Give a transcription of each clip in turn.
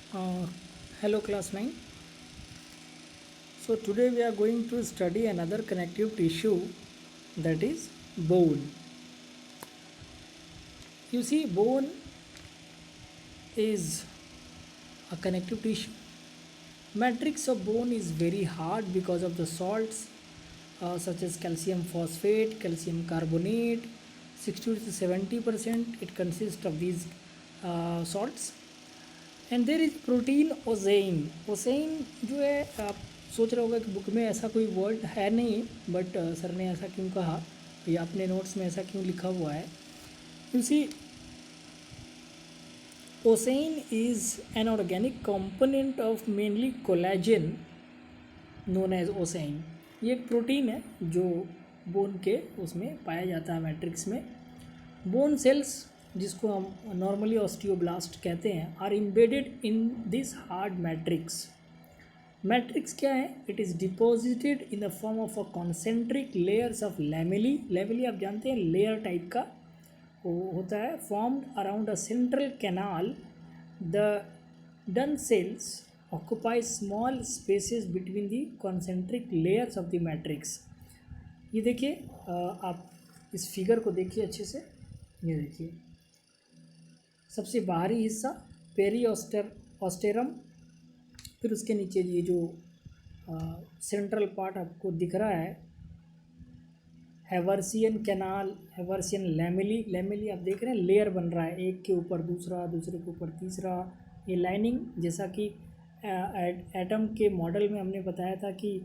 Uh, Hello, class 9. So, today we are going to study another connective tissue, that is bone. You see, bone is a connective tissue. Matrix of bone is very hard because of the salts such as calcium phosphate, calcium carbonate. 60 to 70% it consists of these salts. And there is protein ossein. Ossein जो है, आप सोच रहे होगा कि book में ऐसा कोई वर्ड है नहीं, बट सर ने ऐसा क्यों कहा या अपने नोट्स में ऐसा क्यों लिखा हुआ है। You see, ossein is an organic component of mainly collagen known as ossein. ये एक प्रोटीन है जो बोन के उसमें पाया जाता है, मैट्रिक्स में। बोन सेल्स, जिसको हम नॉर्मली ऑस्टियोब्लास्ट कहते हैं, are embedded in this hard matrix. Matrix क्या है? It is deposited in the form of a concentric layers of lamellae. Lamellae आप जानते हैं, लेयर टाइप का वो होता है, formed around a central canal. The bone cells occupy small spaces between the concentric layers of the matrix. ये देखिए, आप इस फिगर को देखिए अच्छे से। ये देखिए, सबसे बाहरी हिस्सा पेरी ऑस्टेरम, फिर उसके नीचे ये जो सेंट्रल पार्ट आपको दिख रहा है, Haversian canal, Haversian lamellae. Lamellae आप देख रहे हैं, लेयर बन रहा है, एक के ऊपर दूसरा, दूसरे के ऊपर तीसरा। ये लाइनिंग, जैसा कि एटम के मॉडल में हमने बताया था कि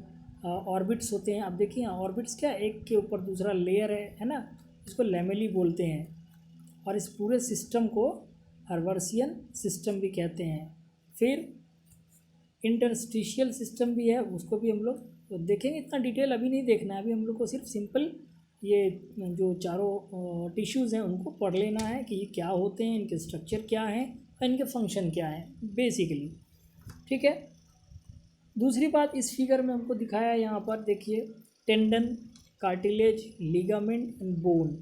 ऑर्बिट्स होते हैं। आप देखिए, ऑर्बिट्स क्या, एक के ऊपर दूसरा लेयर है ना, इसको लैमेली बोलते हैं। और इस पूरे सिस्टम को हर्वर्सियन सिस्टम भी कहते हैं। फिर इंटरस्टिशियल सिस्टम भी है, उसको भी हम लोग देखेंगे। इतना डिटेल अभी नहीं देखना है, अभी हम लोग को सिर्फ सिंपल ये जो चारों टिश्यूज़ हैं उनको पढ़ लेना है कि ये क्या होते हैं, इनके स्ट्रक्चर क्या हैं और इनके फंक्शन क्या हैं बेसिकली। ठीक है। दूसरी बात, इस फिगर में हमको दिखाया है, यहाँ पर देखिए, tendon, cartilage, ligament and bone.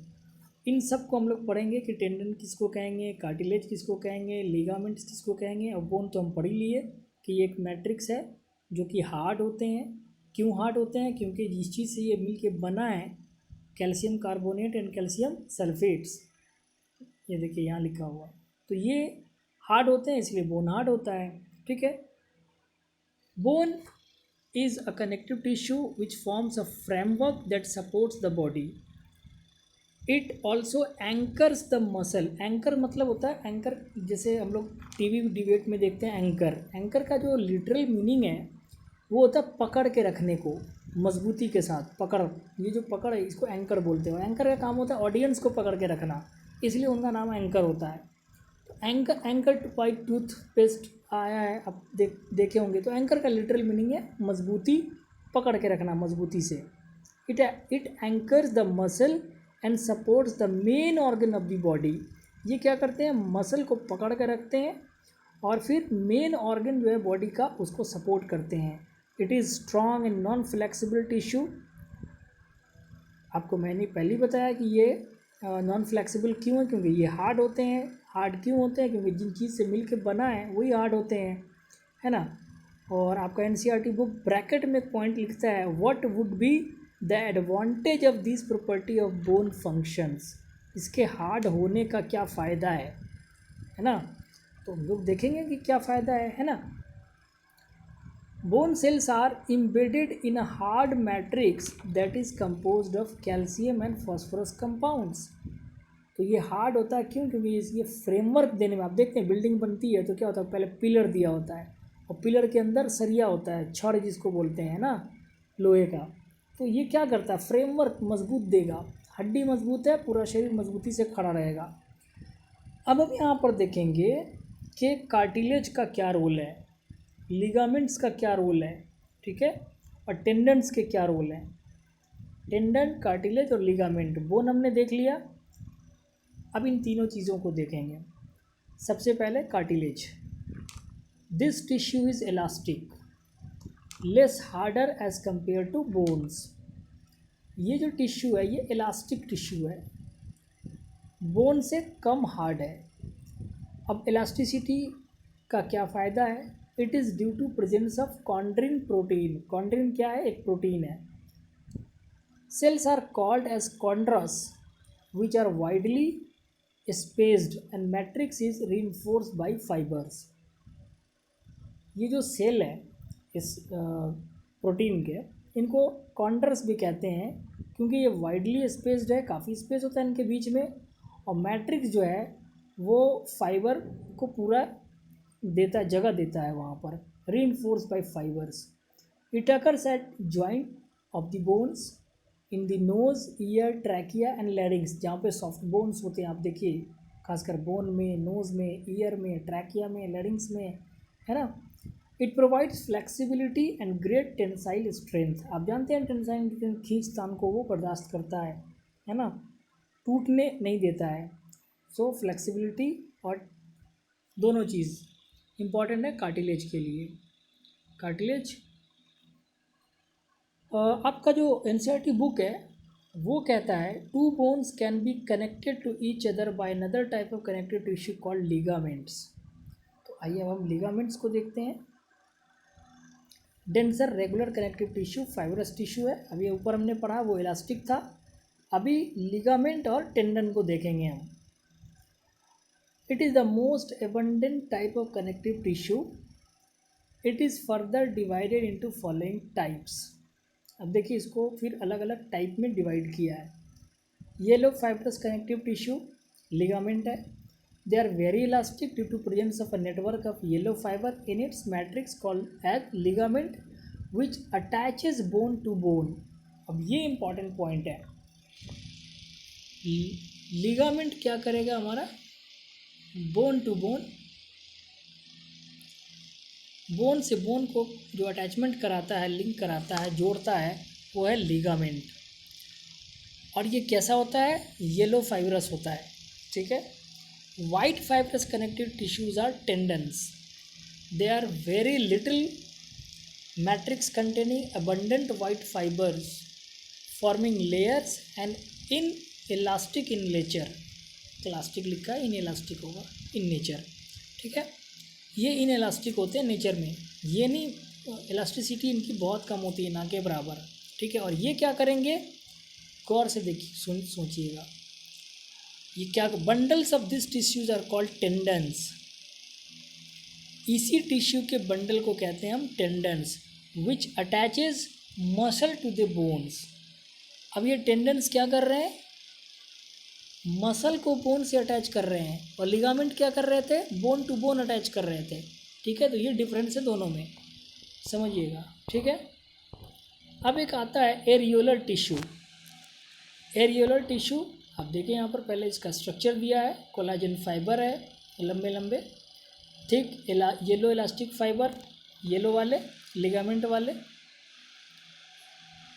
इन सब को हम लोग पढ़ेंगे कि टेंडन किसको कहेंगे, कार्टिलेज किसको कहेंगे, लिगामेंट्स किसको कहेंगे, और बोन तो हम पढ़ ही लिए कि ये एक मैट्रिक्स है जो कि हार्ड होते हैं। क्यों हार्ड होते हैं? क्योंकि जिस चीज़ से ये मिल के बना है, calcium carbonate and calcium sulphates, ये देखिए यहाँ लिखा हुआ, तो ये हार्ड होते हैं, इसलिए बोन हार्ड होता है। ठीक है। Bone is a connective tissue which forms a framework that supports the body. It also anchors the muscle. Anchor मतलब होता है, एंकर जैसे हम लोग टीवी डिबेट में देखते हैं, एंकर। एंकर का जो लिटरल मीनिंग है वो होता है पकड़ के रखने को, मजबूती के साथ पकड़। ये जो पकड़ है इसको एंकर बोलते हो। एंकर का काम होता है ऑडियंस को पकड़ के रखना, इसलिए उनका नाम एंकर होता है। तो एंकर बाई टूथपेस्ट आया है, आप देखे होंगे। तो एंकर का लिटरल मीनिंग है मजबूती, पकड़ के रखना मजबूती से। It anchors the muscle and supports the main organ of the body. ये क्या करते हैं? मसल को पकड़ कर रखते हैं और फिर मेन ऑर्गन जो है बॉडी का उसको सपोर्ट करते हैं। It is strong and non flexible tissue. आपको मैंने पहले ही बताया कि ये नॉन फ्लेक्सिबल क्यों है, क्योंकि ये हार्ड होते हैं। हार्ड क्यों होते हैं? क्योंकि जिन चीज़ से मिल के बना है वही हार्ड होते हैं, है ना। और आपका एनसीईआरटी बुक ब्रैकेट में एक पॉइंट लिखता है, what would be the advantage of this property of bone functions. इसके हार्ड होने का क्या फ़ायदा है ना। तो हम लोग देखेंगे कि क्या फ़ायदा है ना। Bone cells are embedded in a hard matrix that is composed of calcium and phosphorus compounds. तो ये हार्ड होता है क्यों? क्योंकि ये फ्रेमवर्क देने में, आप देखते हैं बिल्डिंग बनती है तो क्या होता है, पहले पिलर दिया होता है और पिलर के अंदर सरिया होता है, छड़ जिसको बोलते हैं ना, लोहे का। तो ये क्या करता है? फ्रेमवर्क मजबूत देगा। हड्डी मजबूत है, पूरा शरीर मजबूती से खड़ा रहेगा। अब हम यहाँ पर देखेंगे कि कार्टिलेज का क्या रोल है, लिगामेंट्स का क्या रोल है, ठीक है, और टेंडन्स के क्या रोल हैं। टेंडन, कार्टिलेज और लिगामेंट, बोन हमने देख लिया। अब इन तीनों चीज़ों को देखेंगे। सबसे पहले cartilage. This tissue is elastic, less harder as compare to bones. ये जो टिश्यू है ये इलास्टिक टिश्यू है, बोन से कम हार्ड है। अब इलास्टिसिटी का क्या फ़ायदा है? It is due to presence of chondrin protein. Chondrin क्या है? एक प्रोटीन है। Cells are called as chondrus which are widely spaced and matrix is reinforced by fibres. ये जो सेल है इस प्रोटीन के, इनको कॉन्ड्रस भी कहते हैं क्योंकि ये वाइडली स्पेस्ड है, काफ़ी स्पेस होता है इनके बीच में, और मैट्रिक्स जो है वो फाइबर को पूरा देता, जगह देता है वहाँ पर, reinforce by fibres. It occurs at joint of the bones in the nose, ear, trachea and larynx. जहाँ पे सॉफ्ट बोन्स होते हैं, आप देखिए खासकर बोन में, नोज़ में, ईयर में, ट्रैकिया में, लैरिंग्स में, है ना। It provides flexibility and great tensile strength. आप जानते हैं टेंसाइल स्ट्रेंथ, खींचतान को वो बर्दाश्त करता है ना, टूटने नहीं देता है। सो फ्लेक्सिबिलिटी और दोनों चीज़ इम्पॉर्टेंट है कार्टिलेज के लिए। कार्टिलेज आपका जो एनसीईआरटी बुक है वो कहता है two bones can be connected to each other by another type of connective tissue called ligaments. तो आइए अब हम लिगामेंट्स को देखते हैं। Denser regular connective tissue fibrous tissue है। अभी ऊपर हमने पढ़ा वो इलास्टिक था। अभी लिगामेंट और टेंडन को देखेंगे हम। It is the most abundant type of connective tissue. It is further divided into following types. अब देखिए इसको फिर अलग अलग टाइप में डिवाइड किया है। Yellow fibrous connective tissue ligament है। They are very elastic due to presence of a network of yellow fibre in its matrix called as ligament which attaches bone to bone. अब ये important point है, ligament क्या करेगा हमारा, bone to bone, bone से bone को जो attachment कराता है, लिंक कराता है, जोड़ता है, वो है लिगामेंट। और ये कैसा होता है, येलो फाइब्रस होता है, ठीक है। White fibrous connective tissues are tendons. They are very little matrix containing abundant white fibres forming layers and in elastic in nature. Elastic लिखा है, इन इलास्टिक होगा इन नेचर, ठीक है। ये इन इलास्टिक होते हैं नेचर में, ये नहीं, इलास्टिसिटी इनकी बहुत कम होती है, ना के बराबर, ठीक है। और ये क्या करेंगे, गौर से देखिए, सोचिएगा, ये क्या, bundles of this tissues are called tendons. इसी टिश्यू के बंडल को कहते हैं हम tendons which attaches muscle to the bones. अब ये टेंडन्स क्या कर रहे हैं, मसल को बोन से अटैच कर रहे हैं, और लिगामेंट क्या कर रहे थे, बोन टू बोन अटैच कर रहे थे, ठीक है। तो ये डिफरेंस है दोनों में, समझिएगा, ठीक है। अब एक आता है एरियोलर टिश्यू। एरियोलर टिश्यू आप देखिए यहाँ पर पहले इसका स्ट्रक्चर दिया है, कोलाजन फाइबर है लंबे लंबे, ठीक, येलो इलास्टिक फाइबर, येलो वाले, लिगामेंट वाले,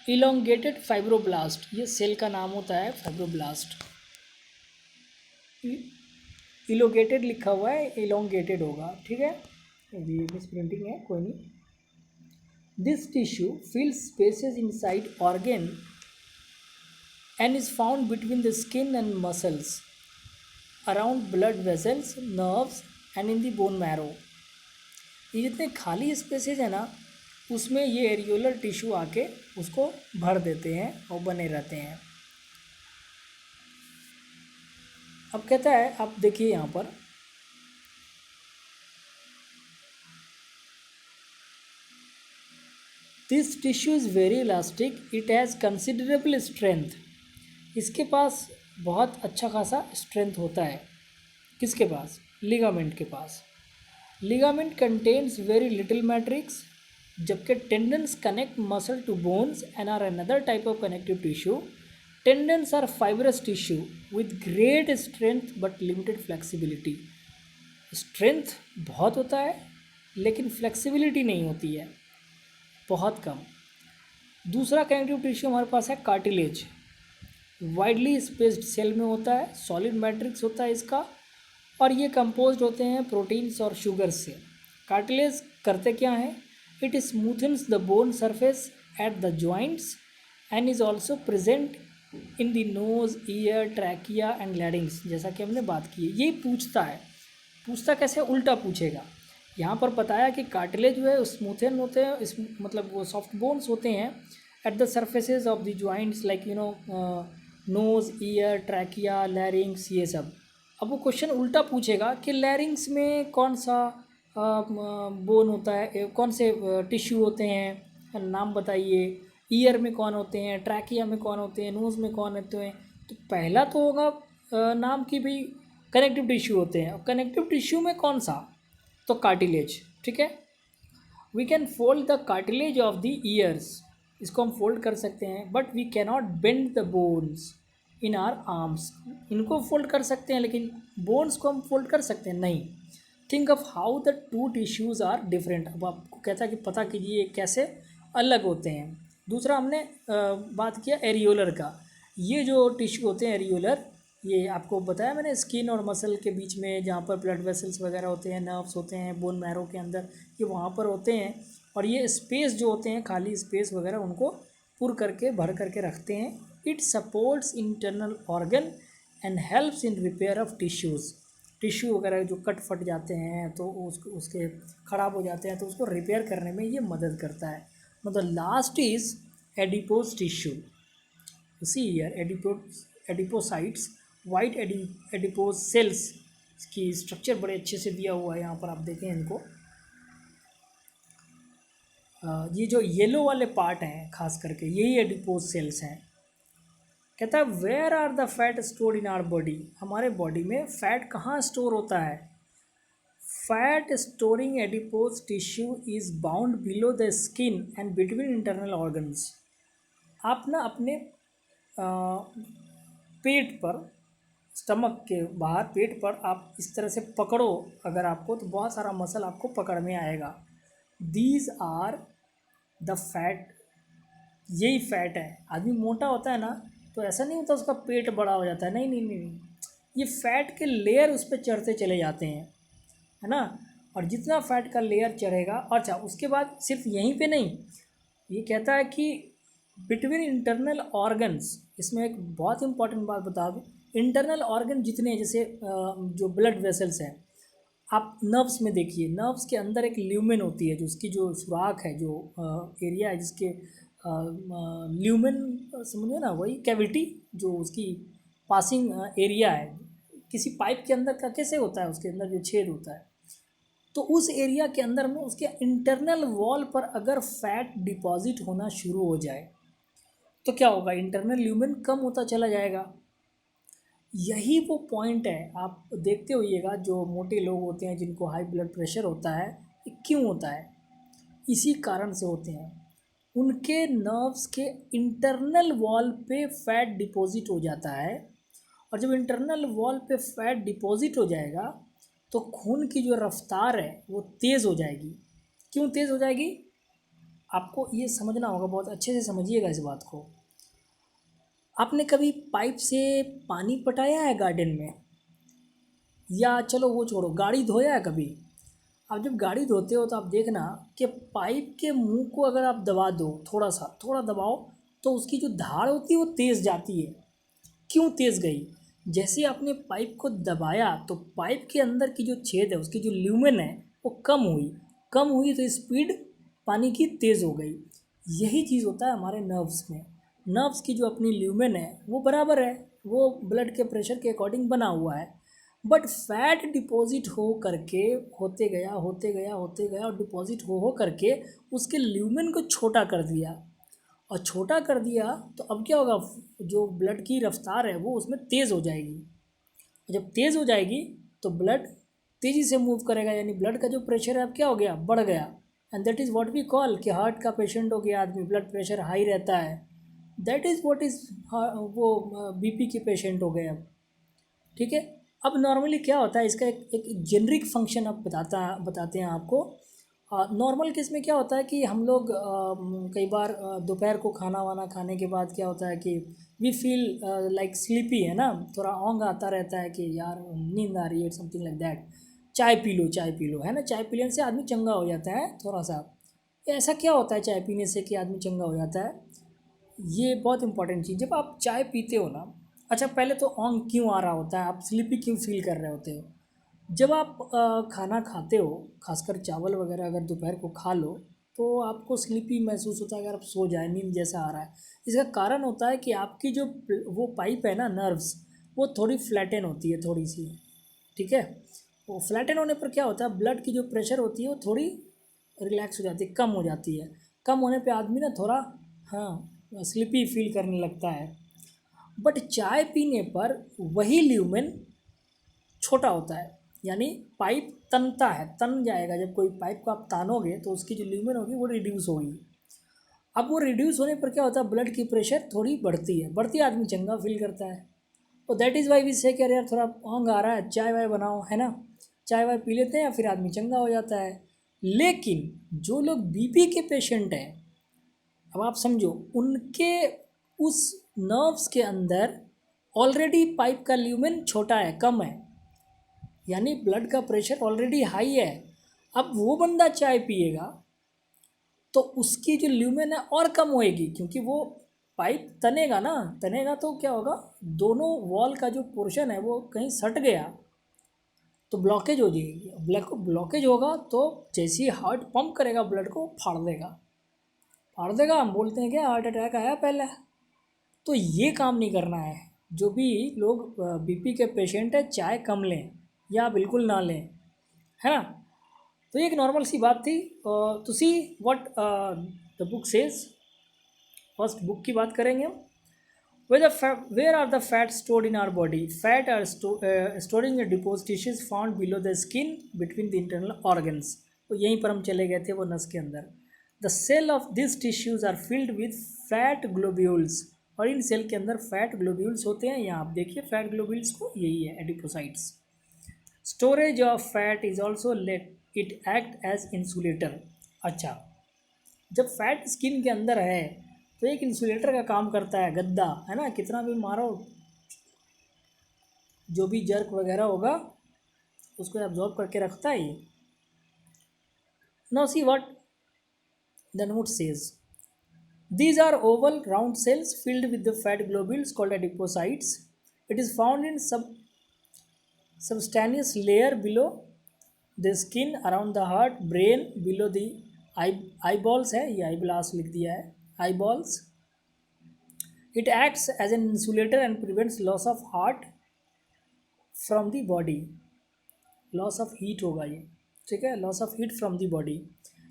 इलोंगेटेड फाइब्रोब्लास्ट, ये सेल का नाम होता है फाइब्रोब्लास्ट। इलोगेटेड लिखा हुआ है, इलोंगेटेड होगा, ठीक है, ये मिस प्रिंटिंग है, कोई नहीं। This tissue fills spaces inside organ and is found between the skin and muscles around blood vessels, nerves and in the bone marrow. ये जितने खाली स्पेसेस है ना, उसमें ये एरियोलर टिश्यू आके उसको भर देते हैं और बने रहते हैं। अब कहता है, आप देखिए यहाँ पर, this tissue is very elastic, it has considerable strength. इसके पास बहुत अच्छा खासा स्ट्रेंथ होता है, किसके पास, लिगामेंट के पास। Ligament contains very little matrix, जबकि tendons connect muscle to bones and are another type of connective tissue. Tendons are fibrous tissue with great strength but limited flexibility. Strength बहुत होता है लेकिन फ्लेक्सिबिलिटी नहीं होती है, बहुत कम। दूसरा कनेक्टिव टिश्यू हमारे पास है कार्टिलेज। वाइडली स्पेस्ड सेल में होता है, सॉलिड मैट्रिक्स होता है इसका, और ये कंपोज्ड होते हैं प्रोटीन्स और शुगर्स से। कार्टिलेज करते क्या हैं, it smoothens the bone surface at the joints and is also present in the nose, ear, trachea and larynx, जैसा कि हमने बात की है। ये पूछता कैसे, उल्टा पूछेगा। यहाँ पर बताया कि कार्टिलेज जो है स्मूथन होते हैं, इस मतलब वो सॉफ्ट बोन्स होते हैं at the surfaces of the joints, like nose, ear, trachea, larynx, ये सब। अब वो क्वेश्चन उल्टा पूछेगा कि लैरिंग्स में कौन सा बोन होता है, कौन से टिश्यू होते हैं, नाम बताइए। ईयर में कौन होते हैं, ट्रैकिया में कौन होते हैं, नोज़ में कौन होते हैं। तो पहला तो होगा नाम की भाई कनेक्टिव टिश्यू होते हैं। और कनेक्टिव टिश्यू में कौन सा, तो कार्टिलेज। ठीक है, we can fold the cartilage of the ears, इसको हम फोल्ड कर सकते हैं, but we cannot bend the bones in our arms. इनको फोल्ड कर सकते हैं लेकिन बोन्स को हम फोल्ड कर सकते हैं नहीं। Think of how the two tissues are different. अब आपको कहता है कि पता कीजिए कैसे अलग होते हैं। दूसरा हमने बात किया एरियोलर का। ये जो टिश्यू होते हैं एरियोलर, ये आपको बताया मैंने, स्किन और मसल के बीच में जहाँ पर ब्लड वेसल्स वगैरह होते हैं, नर्व्स होते हैं बोन मैरो के अंदर, ये वहाँ पर होते हैं। और ये स्पेस जो होते हैं, खाली स्पेस वगैरह, उनको पुर करके भर करके रखते हैं। It supports internal organ and helps in repair of tissues. Tissue वगैरह जो कट फट जाते हैं तो उसके ख़राब हो जाते हैं, तो उसको रिपेयर करने में ये मदद करता है। मतलब last is adipose tissue. See here adipocytes, white adipose cells की स्ट्रक्चर बड़े अच्छे से दिया हुआ है यहाँ पर, आप देखें इनको। ये जो येलो वाले पार्ट हैं खास करके यही एडिपोज सेल्स हैं। कहता है where are the fat stored in our body, हमारे बॉडी में फैट कहाँ स्टोर होता है। Fat storing adipose tissue is bound below the skin and between internal organs. आप ना अपने पेट पर, स्टमक के बाहर पेट पर आप इस तरह से पकड़ो अगर आपको, तो बहुत सारा मसल आपको पकड़ में आएगा। दीज आर द फैट, यही फैट है। आदमी मोटा होता है ना तो ऐसा नहीं होता उसका पेट बड़ा हो जाता है, नहीं नहीं नहीं नहीं, ये फैट के लेयर उस पर चढ़ते चले जाते हैं, है ना। और जितना फैट का लेयर चढ़ेगा, अच्छा उसके बाद सिर्फ यहीं पे नहीं, ये कहता है कि बिटवीन इंटरनल ऑर्गन्स, इसमें एक बहुत इंपॉर्टेंट बात बता दूँ। इंटरनल ऑर्गन जितने, जैसे जो ब्लड वेसल्स हैं, आप नर्व्स में देखिए, नर्व्स के अंदर एक ल्यूमेन होती है, जो उसकी जो सुराख है, जो एरिया है जिसके ल्यूमेन समझो ना, वही कैविटी जो उसकी पासिंग एरिया है। किसी पाइप के अंदर का कैसे होता है, उसके अंदर जो छेद होता है, तो उस एरिया के अंदर में उसके इंटरनल वॉल पर अगर फैट डिपॉजिट होना शुरू हो जाए तो क्या होगा, इंटरनल ल्यूमेन कम होता चला जाएगा। यही वो पॉइंट है, आप देखते होइएगा जो मोटे लोग होते हैं जिनको हाई ब्लड प्रेशर होता है, ये क्यों होता है, इसी कारण से होते हैं। उनके नर्व्स के इंटरनल वॉल पे फैट डिपॉजिट हो जाता है। और जब इंटरनल वॉल पे फैट डिपॉजिट हो जाएगा तो खून की जो रफ्तार है वो तेज़ हो जाएगी। क्यों तेज़ हो जाएगी, आपको ये समझना होगा, बहुत अच्छे से समझिएगा इस बात को। आपने कभी पाइप से पानी पटाया है गार्डन में, या चलो वो छोड़ो, गाड़ी धोया है कभी। आप जब गाड़ी धोते हो तो आप देखना कि पाइप के मुंह को अगर आप दबा दो, थोड़ा दबाओ, तो उसकी जो धार होती है वो तेज़ जाती है। क्यों तेज़ गई, जैसे आपने पाइप को दबाया तो पाइप के अंदर की जो छेद है, उसकी जो ल्यूमेन है वो कम हुई तो स्पीड पानी की तेज़ हो गई। यही चीज़ होता है हमारे नर्व्स में। नर्व्स की जो अपनी ल्यूमेन है वो बराबर है, वो ब्लड के प्रेशर के अकॉर्डिंग बना हुआ है, बट फैट डिपॉजिट हो करके होते गया और डिपॉजिट हो करके उसके ल्यूमेन को छोटा कर दिया। और छोटा कर दिया तो अब क्या होगा, जो ब्लड की रफ्तार है वो उसमें तेज़ हो जाएगी। जब तेज़ हो जाएगी तो ब्लड तेज़ी से मूव करेगा, यानी ब्लड का जो प्रेशर है अब क्या हो गया, बढ़ गया। And that is what we call कि हार्ट का पेशेंट हो गया आदमी, ब्लड प्रेशर हाई रहता है, दैट इज़ व्हाट इज़ वो बीपी के पेशेंट हो गए अब। ठीक है, अब नॉर्मली क्या होता है, इसका एक जेनरिक फंक्शन अब बताते हैं आपको। नॉर्मल केस में क्या होता है कि हम लोग कई बार दोपहर को खाना वाना खाने के बाद क्या होता है कि वी फील लाइक स्लीपी, है ना, थोड़ा ओंग आता रहता है कि यार नींद आ रही है, समथिंग लाइक दैट। चाय पी लो, है ना, चाय पीने से आदमी चंगा हो जाता है थोड़ा सा। ऐसा क्या होता है चाय पीने से कि आदमी चंगा हो जाता है, ये बहुत इंपॉर्टेंट चीज़। जब आप चाय पीते हो ना, अच्छा पहले तो ओंग क्यों आ रहा होता है, आप स्लीपी क्यों फील कर रहे होते हो, जब आप खाना खाते हो, खासकर चावल वगैरह अगर दोपहर को खा लो, तो आपको स्लीपी महसूस होता है, अगर आप सो जाए, नींद जैसा आ रहा है। इसका कारण होता है कि आपकी जो वो पाइप है ना, नर्व्स, वो थोड़ी फ्लैटन होती है, थोड़ी सी, ठीक है। वो फ्लैटन होने पर क्या होता है, ब्लड की जो प्रेशर होती है वो थोड़ी रिलैक्स हो जाती है, कम हो जाती है। कम होने पे आदमी ना थोड़ा, हाँ, स्लीपी फील करने लगता है। बट चाय पीने पर वही ल्यूमेन छोटा होता है, यानी पाइप तनता है, तन जाएगा। जब कोई पाइप को आप तानोगे तो उसकी जो ल्यूमेन होगी वो रिड्यूस होगी। अब वो रिड्यूस होने पर क्या होता है, ब्लड की प्रेशर थोड़ी बढ़ती है, बढ़ती आदमी चंगा फील करता है। तो दैट इज़ वाई वी से कह रहे यार थोड़ा ऊँघ आ रहा है, चाय वाय बनाओ, है ना। चाय वाय पी लेते हैं, फिर आदमी चंगा हो जाता है। लेकिन जो लोग बीपी के पेशेंट हैं, अब आप समझो, उनके उस नर्व्स के अंदर ऑलरेडी पाइप का ल्यूमेन छोटा है, कम है, यानी ब्लड का प्रेशर ऑलरेडी हाई है। अब वो बंदा चाय पिएगा तो उसकी जो ल्यूमेन है और कम होएगी, क्योंकि वो पाइप तनेगा ना, तनेगा तो क्या होगा, दोनों वॉल का जो पोर्शन है वो कहीं सट गया तो ब्लॉकेज हो जाएगी। ब्लॉकेज होगा तो जैसे ही हार्ट पंप करेगा ब्लड को, फाड़ देगा, फाड़ देगा। हम बोलते हैं क्या, हार्ट अटैक आया पहले। तो ये काम नहीं करना है। जो भी लोग बीपी के पेशेंट है, चाय कम लें या बिल्कुल ना लें, है ना। तो ये एक नॉर्मल सी बात थी। तो see what the book says, first book की बात करेंगे हम। Where are the fats stored in our body? Fat are stored in the deposed tissues found below the skin between the internal organs. तो यहीं पर हम चले गए थे वो नस के अंदर। The cell of these tissues are filled with fat globules. और इन सेल के अंदर फैट ग्लोब्यूल्स होते हैं। यहाँ आप देखिए फैट ग्लोब्यूल्स को, यही है adipocytes. Storage of fat is also let it act as insulator. अच्छा, जब फैट स्किन के अंदर है तो एक इंसुलेटर का काम करता है, गद्दा है ना, कितना भी मारो, जो भी जर्क वगैरह होगा उसको एब्जॉर्ब करके रखता है ये। Now see what the note says, these are oval round cells filled with the fat globules called adipocytes. It is found in subcutaneous layer below the skin around the heart, brain, below the eyeballs है, ये eyeballs लिख दिया है, eyeballs. It acts as an insulator and prevents loss of heart from the body. Loss of heat होगा ये, ठीक है, loss of heat from the body.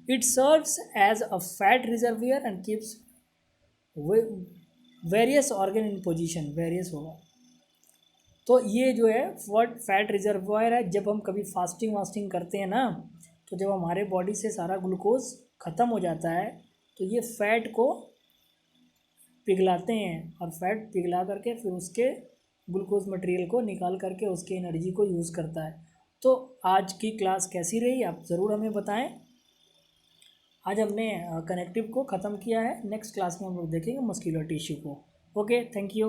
It serves as a fat reservoir and keeps various organ in position, various होगा। तो ये जो है what fat reservoir है। जब हम कभी फास्टिंग वास्टिंग करते हैं ना, तो जब हमारे बॉडी से सारा ग्लूकोज ख़त्म हो जाता है तो ये फैट को पिघलाते हैं, और फैट पिघला करके फिर उसके ग्लूकोज मटेरियल को निकाल करके उसके एनर्जी को यूज़ करता है। तो आज की क्लास कैसी रही आप ज़रूर हमें बताएं। आज हमने कनेक्टिव को ख़त्म किया है, नेक्स्ट क्लास में हम लोग देखेंगे मस्कुलर टिश्यू को। Okay, thank you.